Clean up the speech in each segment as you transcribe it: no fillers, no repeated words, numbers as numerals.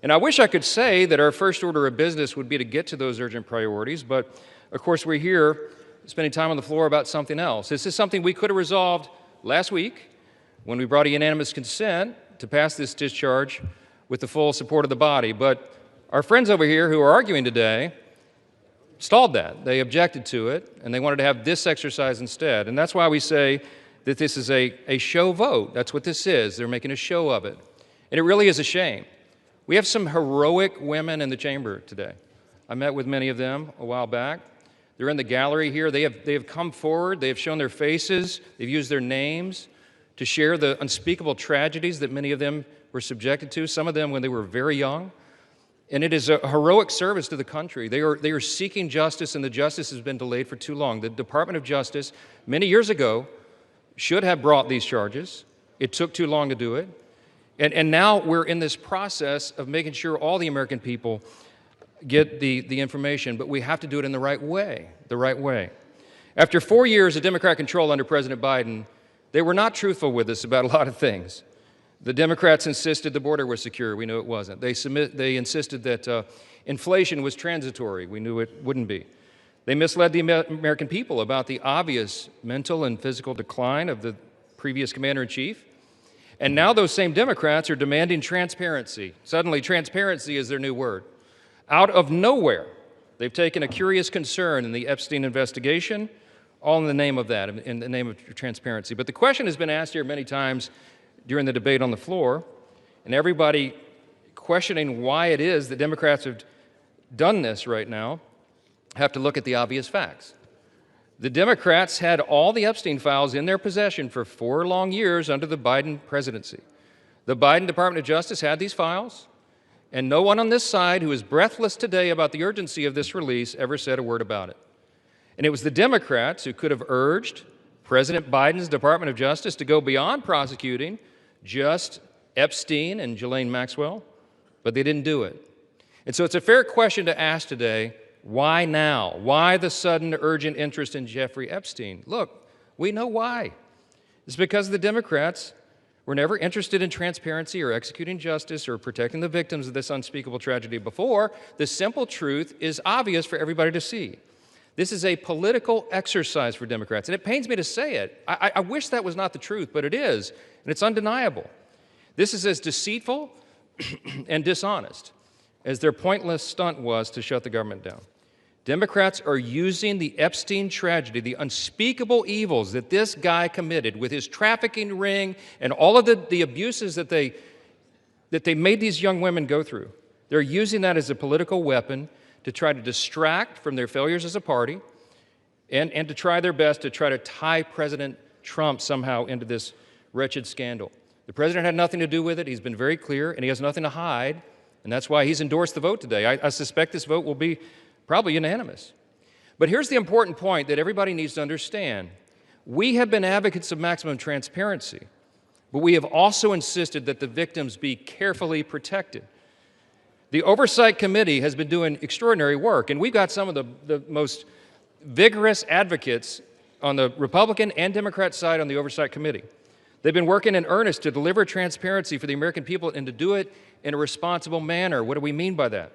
And I wish I could say that our first order of business would be to get to those urgent priorities, but of course we're here spending time on the floor about something else. This is something we could have resolved last week when we brought a unanimous consent to pass this discharge with the full support of the body. But our friends over here who are arguing today stalled that. They objected to it, and they wanted to have this exercise instead. And that's why we say that this is a show vote. That's what this is. They're making a show of it. And it really is a shame. We have some heroic women in the chamber today. I met with many of them a while back. They're in the gallery here. They have come forward. They have shown their faces. They've used their names to share the unspeakable tragedies that many of them were subjected to, some of them when they were very young. And it is a heroic service to the country. They are seeking justice, and the justice has been delayed for too long. The Department of Justice, many years ago, should have brought these charges. It took too long to do it. And now we're in this process of making sure all the American people get the information, but we have to do it in the right way, After 4 years of Democrat control under President Biden, they were not truthful with us about a lot of things. The Democrats insisted the border was secure. We knew it wasn't. They insisted that inflation was transitory. We knew it wouldn't be. They misled the American people about the obvious mental and physical decline of the previous commander-in-chief. And now those same Democrats are demanding transparency. Suddenly, transparency is their new word. Out of nowhere, they've taken a curious concern in the Epstein investigation, all in the name of that, in the name of transparency. But the question has been asked here many times during the debate on the floor, and everybody questioning why it is that Democrats have done this right now have to look at the obvious facts. The Democrats had all the Epstein files in their possession for 4 long years under the Biden presidency. The Biden Department of Justice had these files, and no one on this side who is breathless today about the urgency of this release ever said a word about it. And it was the Democrats who could have urged President Biden's Department of Justice to go beyond prosecuting just Epstein and Ghislaine Maxwell, but they didn't do it. And so it's a fair question to ask today, why now? Why the sudden urgent interest in Jeffrey Epstein? Look, we know why. It's because the Democrats were never interested in transparency or executing justice or protecting the victims of this unspeakable tragedy before. The simple truth is obvious for everybody to see. This is a political exercise for Democrats, and it pains me to say it. I wish that was not the truth, but it is, and it's undeniable. This is as deceitful and dishonest as their pointless stunt was to shut the government down. Democrats are using the Epstein tragedy, the unspeakable evils that this guy committed with his trafficking ring and all of the abuses that they made these young women go through. They're using that as a political weapon to try to distract from their failures as a party and to try their best to try to tie President Trump somehow into this wretched scandal. The president had nothing to do with it. He's been very clear, and he has nothing to hide, and that's why he's endorsed the vote today. I suspect this vote will be probably unanimous. But here's the important point that everybody needs to understand. We have been advocates of maximum transparency, but we have also insisted that the victims be carefully protected. The Oversight Committee has been doing extraordinary work, and we've got some of the most vigorous advocates on the Republican and Democrat side on the Oversight Committee. They've been working in earnest to deliver transparency for the American people and to do it in a responsible manner. What do we mean by that?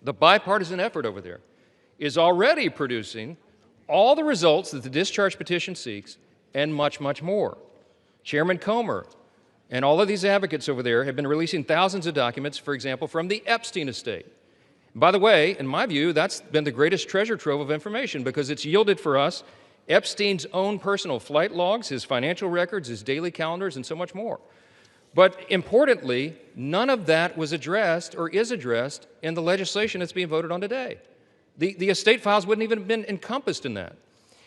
The bipartisan effort over there is already producing all the results that the discharge petition seeks and much, much more. Chairman Comer and all of these advocates over there have been releasing thousands of documents, for example, from the Epstein estate. By the way, in my view, that's been the greatest treasure trove of information because it's yielded for us Epstein's own personal flight logs, his financial records, his daily calendars, and so much more. But importantly, none of that was addressed or is addressed in the legislation that's being voted on today. The estate files wouldn't even have been encompassed in that.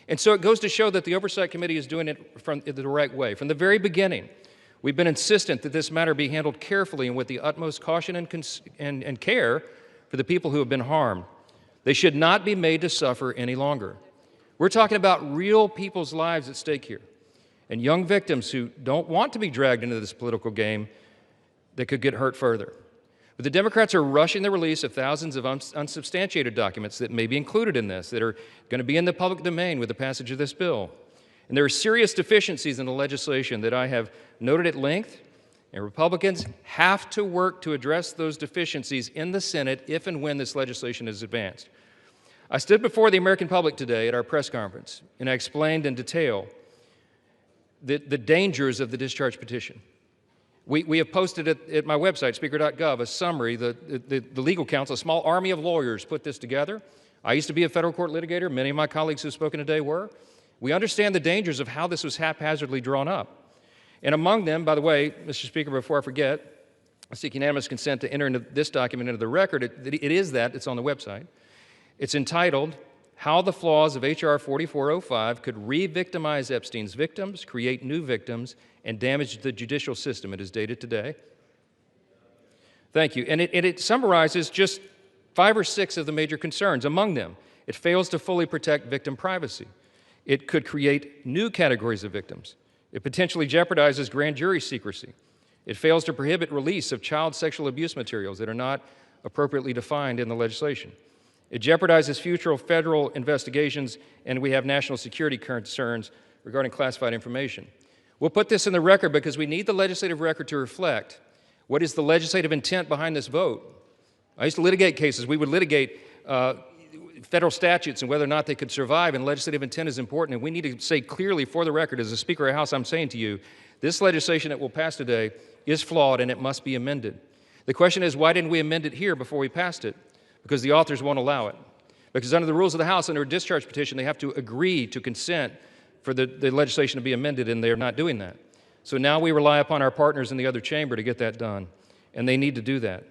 And so it goes to show that the Oversight Committee is doing it from the right way. From the very beginning, we've been insistent that this matter be handled carefully and with the utmost caution and care for the people who have been harmed. They should not be made to suffer any longer. We're talking about real people's lives at stake here, and young victims who don't want to be dragged into this political game that could get hurt further. But the Democrats are rushing the release of thousands of unsubstantiated documents that may be included in this, that are going to be in the public domain with the passage of this bill. And there are serious deficiencies in the legislation that I have noted at length And Republicans have to work to address those deficiencies in the Senate if and when this legislation is advanced. I stood before the American public today at our press conference, and I explained in detail the dangers of the discharge petition. We have posted at my website, speaker.gov, a summary. The legal counsel, a small army of lawyers, put this together. I used to be a federal court litigator. Many of my colleagues who have spoken today were. We understand the dangers of how this was haphazardly drawn up. And among them, by the way, Mr. Speaker, before I forget, I seek unanimous consent to enter into this document into the record. It's on the website. It's entitled, How the Flaws of H.R. 4405 Could Re-Victimize Epstein's Victims, Create New Victims, and Damage the Judicial System. It is dated today. Thank you. And it summarizes just 5 or 6 of the major concerns. Among them, it fails to fully protect victim privacy. It could create new categories of victims. It potentially jeopardizes grand jury secrecy. It fails to prohibit release of child sexual abuse materials that are not appropriately defined in the legislation. It jeopardizes future federal investigations, and we have national security concerns regarding classified information. We'll put this in the record because we need the legislative record to reflect what is the legislative intent behind this vote. I used to litigate cases. We would litigate federal statutes and whether or not they could survive, and legislative intent is important, and we need to say clearly for the record, as a Speaker of the House, I'm saying to you, this legislation that will pass today is flawed and it must be amended. The question is, why didn't we amend it here before we passed it? Because the authors won't allow it. Because under the rules of the House, under a discharge petition, they have to agree to consent for the legislation to be amended, and they're not doing that. So now we rely upon our partners in the other chamber to get that done, and they need to do that.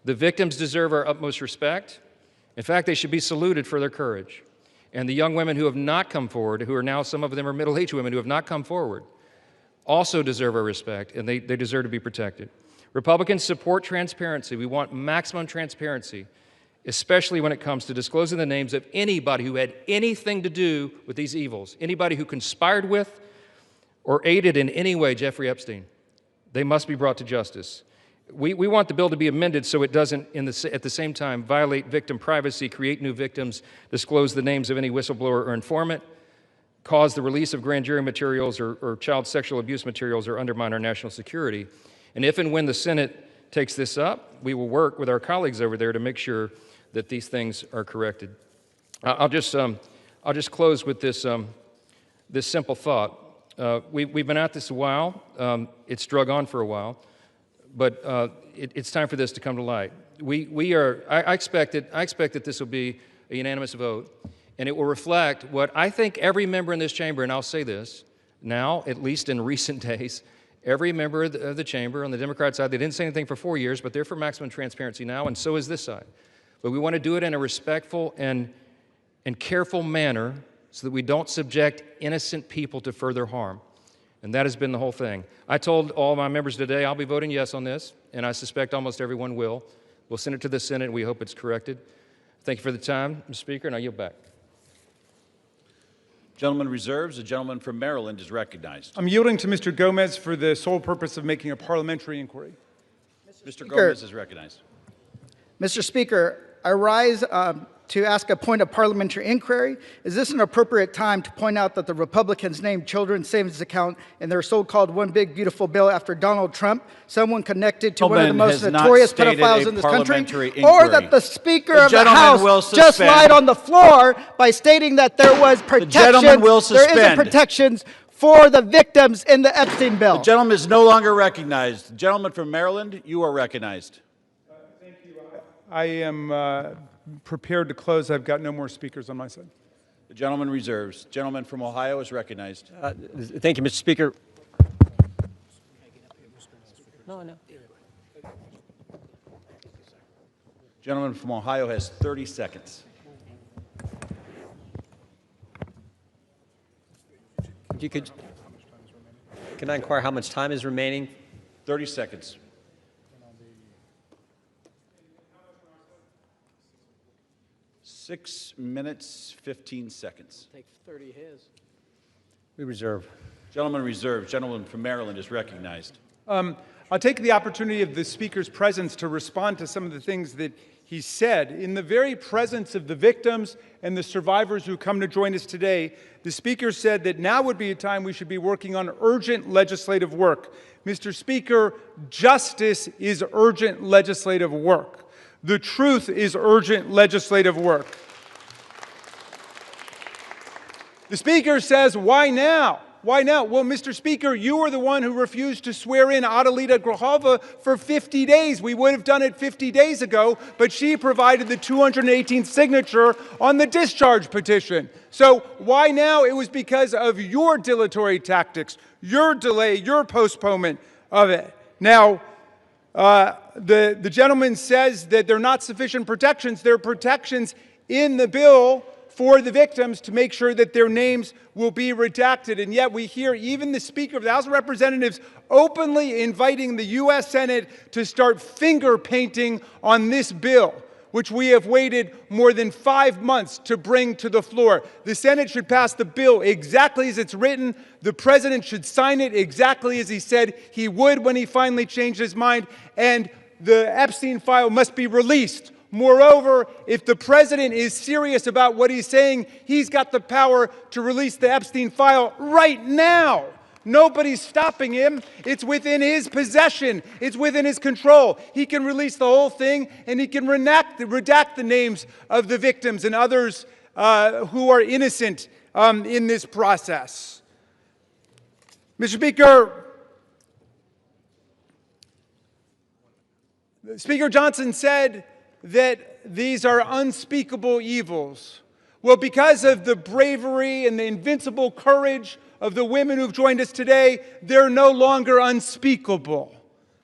The victims deserve our utmost respect. In fact, they should be saluted for their courage. And the young women who have not come forward, who are now, some of them are middle-aged women who have not come forward, also deserve our respect, and they deserve to be protected. Republicans support transparency. We want maximum transparency, especially when it comes to disclosing the names of anybody who had anything to do with these evils, anybody who conspired with or aided in any way Jeffrey Epstein. They must be brought to justice. We want the bill to be amended so it doesn't, at the same time, violate victim privacy, create new victims, disclose the names of any whistleblower or informant, cause the release of grand jury materials or child sexual abuse materials, or undermine our national security. And if and when the Senate takes this up, we will work with our colleagues over there to make sure that these things are corrected. I'll just close with this simple thought. We've been at this a while. It's drug on for a while, but it's time for this to come to light. I expect that this will be a unanimous vote, and it will reflect what I think every member in this chamber, and I'll say this now, at least in recent days, every member of the chamber on the Democrat side, they didn't say anything for 4 years, but they're for maximum transparency now, and so is this side. But we want to do it in a respectful and careful manner so that we don't subject innocent people to further harm. And that has been the whole thing. I told all my members today I'll be voting yes on this, and I suspect almost everyone will. We'll send it to the Senate, and we hope it's corrected. Thank you for the time, Mr. Speaker, and I yield back. Gentleman reserves. The gentleman from Maryland is recognized. I'm yielding to Mr. Gomez for the sole purpose of making a parliamentary inquiry. Mr. Gomez is recognized. Mr. Speaker, I rise to ask a point of parliamentary inquiry. Is this an appropriate time to point out that the Republicans named children's savings account in their so-called one big beautiful bill after Donald Trump, someone connected to one of the most notorious pedophiles in this country, or that the Speaker of the House just lied on the floor by stating that there was protection, there isn't protections for the victims in the Epstein bill? The gentleman is no longer recognized. The gentleman from Maryland, you are recognized. Thank you. I am prepared to close. I've got no more speakers on my side. The gentleman reserves. Gentleman from Ohio is recognized. Thank you, Mr. Speaker. No. Gentleman from Ohio has 30 seconds. Can I inquire how much time is remaining? 30 seconds. Six minutes, 15 seconds. Take 30 his. We reserve. Gentleman reserved. Gentleman from Maryland is recognized. I'll take the opportunity of the Speaker's presence to respond to some of the things that he said. In the very presence of the victims and the survivors who come to join us today, the Speaker said that now would be a time we should be working on urgent legislative work. Mr. Speaker, justice is urgent legislative work. The truth is urgent legislative work. The Speaker says, why now? Why now? Well, Mr. Speaker, you were the one who refused to swear in Adelita Grajova for 50 days. We would have done it 50 days ago, but she provided the 218th signature on the discharge petition. So why now? It was because of your dilatory tactics, your delay, your postponement of it. Now, the gentleman says that there are not sufficient protections. There are protections in the bill for the victims to make sure that their names will be redacted. And yet we hear even the Speaker of the House of Representatives openly inviting the U.S. Senate to start finger painting on this bill, which we have waited more than 5 months to bring to the floor. The Senate should pass the bill exactly as it's written. The President should sign it exactly as he said he would when he finally changed his mind. And the Epstein file must be released. Moreover, if the President is serious about what he's saying, he's got the power to release the Epstein file right now. Nobody's stopping him. It's within his possession. It's within his control. He can release the whole thing, and he can redact the names of the victims and others who are innocent in this process. Mr. Speaker, Speaker Johnson said that these are unspeakable evils. Well, because of the bravery and the invincible courage of the women who've joined us today, they're no longer unspeakable.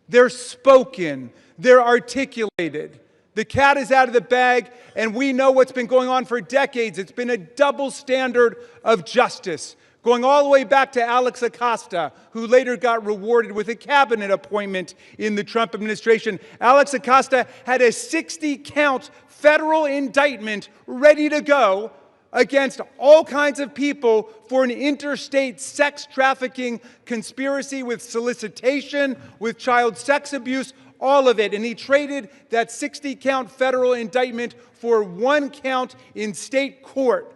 They're spoken. They're articulated. The cat is out of the bag, and we know what's been going on for decades. It's been a double standard of justice, going all the way back to Alex Acosta, who later got rewarded with a cabinet appointment in the Trump administration. Alex Acosta had a 60-count federal indictment ready to go against all kinds of people for an interstate sex trafficking conspiracy with solicitation, with child sex abuse, all of it. And he traded that 60-count federal indictment for 1 count in state court.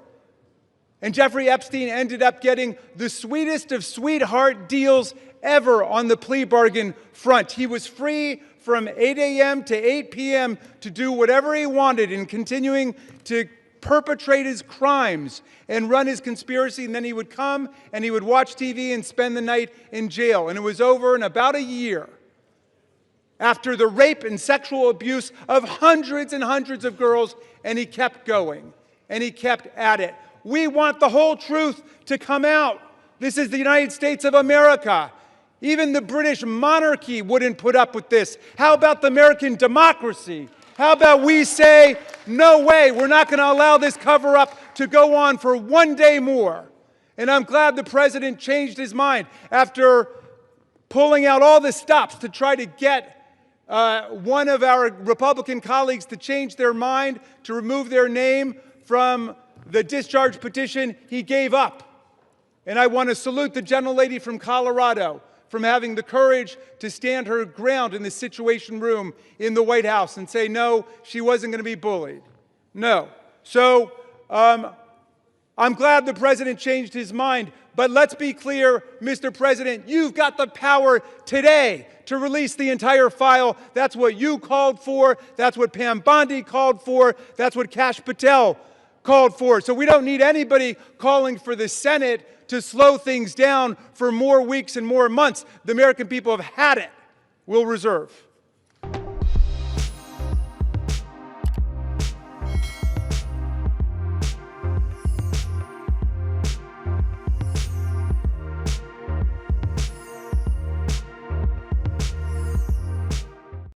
And Jeffrey Epstein ended up getting the sweetest of sweetheart deals ever on the plea bargain front. He was free from 8 a.m. to 8 p.m. to do whatever he wanted and continuing to perpetrate his crimes and run his conspiracy. And then he would come and he would watch TV and spend the night in jail. And it was over in about a year after the rape and sexual abuse of hundreds and hundreds of girls. And he kept going and he kept at it. We want the whole truth to come out. This is the United States of America. Even the British monarchy wouldn't put up with this. How about the American democracy? How about we say, no way, we're not going to allow this cover-up to go on for 1 day more. And I'm glad the President changed his mind after pulling out all the stops to try to get one of our Republican colleagues to change their mind, to remove their name from the discharge petition. He gave up. And I want to salute the gentlelady from Colorado from having the courage to stand her ground in the Situation Room in the White House and say, no, she wasn't going to be bullied. No. So I'm glad the President changed his mind. But let's be clear, Mr. President, you've got the power today to release the entire file. That's what you called for. That's what Pam Bondi called for. That's what Kash Patel called for. So we don't need anybody calling for the Senate to slow things down for more weeks and more months. The American people have had it. We'll reserve.